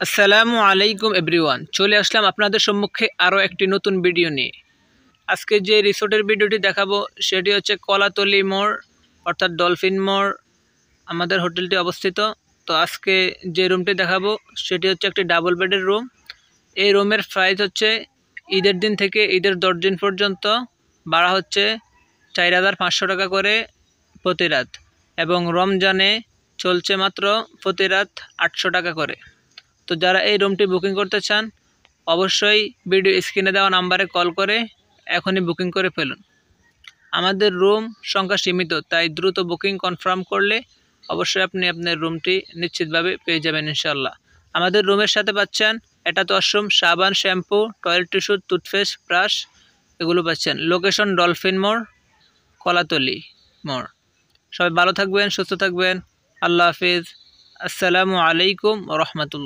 আসসালামু আলাইকুম এভরিওয়ান, চলে আসলাম আপনাদের সম্মুখে আরও একটি নতুন ভিডিও নিয়ে। আজকে যে রিসোর্টের ভিডিওটি দেখাবো সেটি হচ্ছে কলাতলি মোড় অর্থাৎ ডলফিন মোড় আমাদের হোটেলটি অবস্থিত। তো আজকে যে রুমটি দেখাবো সেটি হচ্ছে একটি ডাবল বেডের রুম। এই রুমের প্রাইস হচ্ছে ঈদের দিন থেকে ঈদের 10 দিন পর্যন্ত ভাড়া হচ্ছে 4,500 টাকা করে প্রতি রাত, এবং রমজানে চলছে মাত্র প্রতি রাত 800 টাকা করে। তো যারা এই রুমটি বুকিং করতে চান অবশ্যই ভিডিও স্ক্রিনে দেওয়া নাম্বারে কল করে এখনই বুকিং করে ফেলুন। আমাদের রুম সংখ্যা সীমিত, তাই দ্রুত বুকিং কনফার্ম করলে অবশ্যই আপনি আপনার রুমটি নিশ্চিতভাবে পেয়ে যাবেন ইনশাল্লাহ। আমাদের রুমের সাথে পাচ্ছেন অ্যাটাচ ওয়াশরুম, সাবান, shampoo, toilet tissue, toothpaste, brush এগুলো পাচ্ছেন। লোকেশন ডলফিন মোড়, কলাতলি মোড়। সবাই ভালো থাকবেন, সুস্থ থাকবেন। আল্লাহ হাফিজ। আসসালামু আলাইকুম ওয়া রাহমাতুল্লাহ।